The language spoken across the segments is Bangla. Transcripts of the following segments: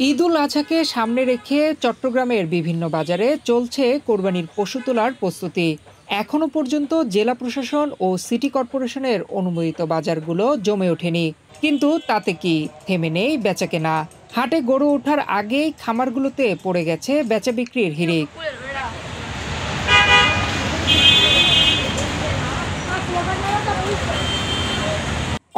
ঈদ উল আজহাকে সামনে রেখে চট্টগ্রামের বিভিন্ন বাজারে চলছে কোরবানির পশু তোলার প্রস্তুতি। এখনো পর্যন্ত জেলা প্রশাসন ও সিটি কর্পোরেশনের অনুমোদিত বাজারগুলো জমে ওঠেনি, কিন্তু তাতে কি থেমে নেই বেচাকেনা। হাটে গরু ওঠার আগেই খামারগুলোতে পড়ে গেছে বেচা বিক্রির হিড়িক।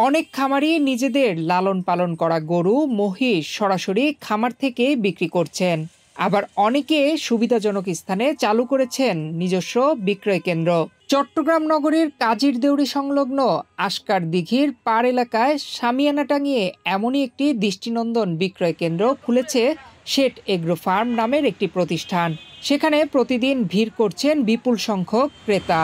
অনেক খামারি নিজেদের লালন পালন করা গরু মহিষ সরাসরি খামার থেকে বিক্রি করছেন, আবার অনেকে সুবিধাজনক স্থানে চালু করেছেন নিজস্ব বিক্রয় কেন্দ্র। চট্টগ্রাম নগরীর কাজীর দেউড়ি সংলগ্ন আশকার দিঘির পাড় এলাকায় শামিয়ানা টাঙিয়ে এমনই একটি দৃষ্টিনন্দন বিক্রয় কেন্দ্র খুলেছে শেঠ এগ্রো ফার্ম নামের একটি প্রতিষ্ঠান। সেখানে প্রতিদিন ভিড় করছেন বিপুল সংখ্যক ক্রেতা।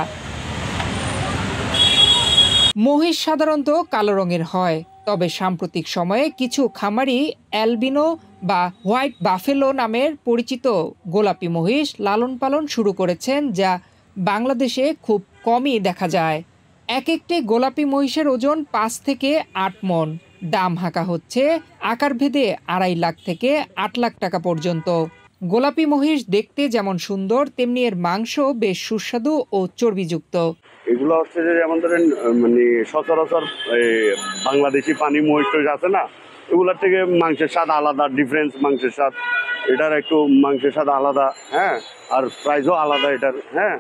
মহিষ সাধারণত কালো রঙের হয়, তবে সাম্প্রতিক সময়ে কিছু খামারি অ্যালবিনো বা হোয়াইট বাফেলো নামের পরিচিত গোলাপি মহিষ লালন পালন শুরু করেছেন, যা বাংলাদেশে খুব কমই দেখা যায়। এক একটি গোলাপি মহিষের ওজন 5 থেকে 8 মণ। দাম হাঁকা হচ্ছে আকারভেদে 2.5 লাখ থেকে 8 লাখ টাকা পর্যন্ত। গোলাপি মহিষ দেখতে যেমন সুন্দর, তেমনি এর মাংস বেশ সুস্বাদু ও চর্বিযুক্ত। এগুলো হচ্ছে যে যেমন ধরেন মানে সচরাচর বাংলাদেশি পানি মহিষ আছে না, এগুলোর থেকে মাংসের স্বাদ আলাদা, ডিফারেন্স মাংসের স্বাদ, এটার একটু মাংসের স্বাদ আলাদা, হ্যাঁ, আর প্রাইসও আলাদা এটার, হ্যাঁ।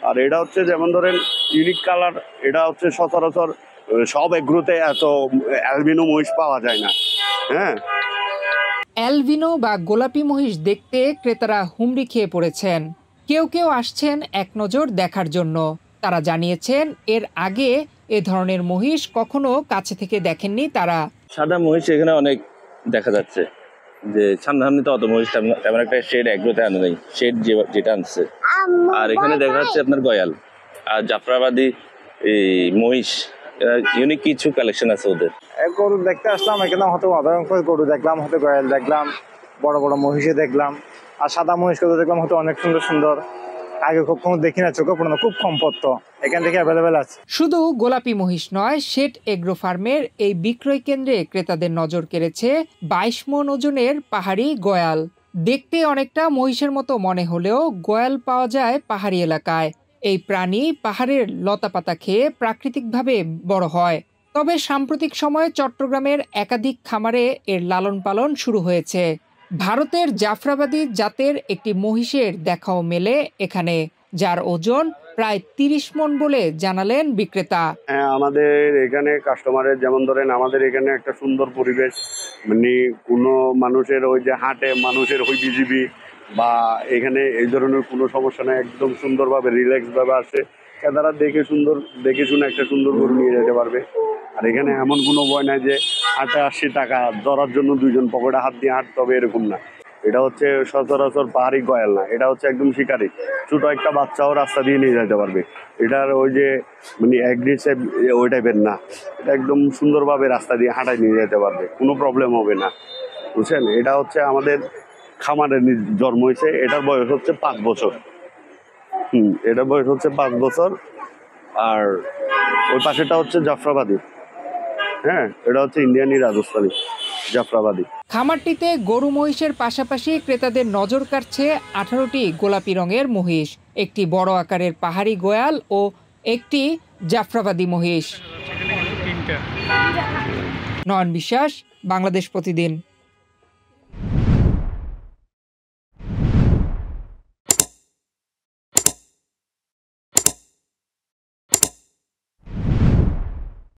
আর এটা হচ্ছে যেমন ধরেন ইউনিক কালার, এটা হচ্ছে সচরাচর সব এগ্রোতে এত অ্যালবিনো মহিষ পাওয়া যায় না, হ্যাঁ। অ্যালবিনো বা গোলাপি মহিষ দেখতে ক্রেতারা হুমড়ি খেয়ে পড়েছেন। কেউ কেউ আসছেন এক নজর দেখার জন্য। তারা জানিয়েছেন এর আগে এ ধরনের মহিষ কখনো কাছে থেকে দেখেননি তারা। সাদা মহিষ এখানে অনেক দেখা যাচ্ছে, যে সামনাসামনি তো অত মহিষ তেমন একটা শেড এগ্রোতে আনে নেই, শেড যেটা আনছে। আর এখানে দেখা যাচ্ছে আপনার গয়াল আর জাফরাবাদী এই মহিষ, ইউনিক কিছু কালেকশন আছে ওদের। গরু দেখতে আসলাম এখানে, হয়তো অধিকাংশ গরু দেখলাম, হয়তো গয়াল দেখলাম, বড় বড় মহিষে দেখলাম, আর সাদা মহিষগুলো দেখলাম হয়তো অনেক সুন্দর সুন্দর। আগে কখনো দেখি না, চোখে পড়ে না, খুব কম পড়তো, এখান থেকে অ্যাভেলেবেল আছে। শুধু গোলাপি মহিষ নয়, শেঠ এগ্রো ফার্মের এই বিক্রয় কেন্দ্রে ক্রেতাদের নজর কেড়েছে 22 মণ ওজনের পাহাড়ি গয়াল। দেখতে অনেকটা মহিষের মতো মনে হলেও গয়াল পাওয়া যায় পাহাড়ি এলাকায়। এই প্রাণী পাহাড়ের লতাপাতা খেয়ে প্রাকৃতিকভাবে বড় হয়। তবে সাম্প্রতিক সময়ে চট্টগ্রামের একাধিক খামারে এর লালন পালন শুরু হয়েছে। ভারতের জাফরাবাদী জাতের একটি মহিষের দেখাও মেলে এখানে, যার ওজন প্রায় 30 মণ বলে জানালেন বিক্রেতা। হ্যাঁ, আমাদের এখানে কাস্টমারের যেমন ধরেন আমাদের এখানে একটা সুন্দর পরিবেশ, মানে কোনো মানুষের ওই যে হাটে মানুষের ওই বিজিবি বা এখানে এই ধরনের কোনো সমস্যা নেই, একদম সুন্দরভাবে রিল্যাক্সভাবে আসে তারা দেখে শুনে একটা সুন্দর গরু নিয়ে যেতে পারবে। আর এখানে এমন কোনো ভয় নাই যে হাটে 80 টাকা ধরার জন্য 2 জন পকেটে হাত দিয়ে হাঁটতে হবে, এরকম না। এটা হচ্ছে সচরাচর পাহাড়ি গয়াল না, এটা হচ্ছে একদম শিকারি, ছোটো একটা বাচ্চাও রাস্তা দিয়ে নিয়ে যেতে পারবে। এটার ওই যে মানে অ্যাগ্রেসিভ ওই টাইপের না, এটা একদম সুন্দরভাবে রাস্তা দিয়ে হাঁটায় নিয়ে যেতে পারবে, কোনো প্রবলেম হবে না, বুঝছেন। এটা হচ্ছে আমাদের খামারে জন্ম হয়েছে, এটার বয়স হচ্ছে 5 বছর। এটার বয়স হচ্ছে 5 বছর। আর ওই পাশেটা হচ্ছে জাফরাবাদী, হ্যাঁ, এটা হচ্ছে ইন্ডিয়ানি রাজস্থানী জাফরাবাদী। খামারটিতে গরু মহিষের পাশাপাশি ক্রেতাদের নজর কাড়ছে 18টি গোলাপি রঙের মহিষ, একটি বড় আকারের পাহাড়ি গোয়াল ও একটি জাফরাবাদী মহিষ। নয়ন বিশ্বাস, বাংলাদেশ প্রতিদিন।